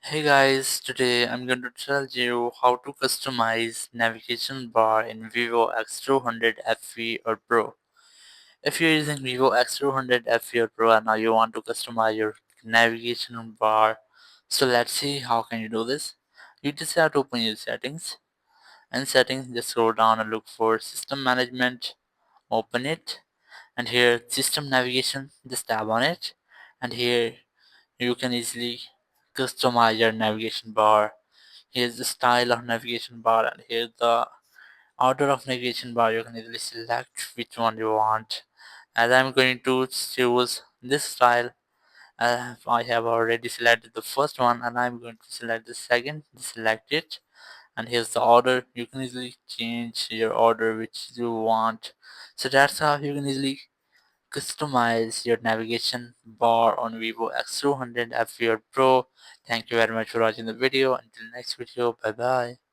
Hey guys, today I'm going to tell you how to customize navigation bar in Vivo X200 FE or Pro. If you're using Vivo X200 FE or Pro and now you want to customize your navigation bar, so let's see how can you do this. You just have to open your settings. In settings, just scroll down and look for system management, open it, and here system navigation, just tap on it, and here you can easily customize your navigation bar. Here's the style of navigation bar and here's the order of navigation bar. You can easily select which one you want. As I'm going to choose this style, I have already selected the first one and I'm going to select the second. Select it, and here's the order. You can easily change your order which you want. So that's how you can easily customize your navigation bar on Vivo X200 FE or Pro. Thank you very much for watching the video. Until next video, bye bye.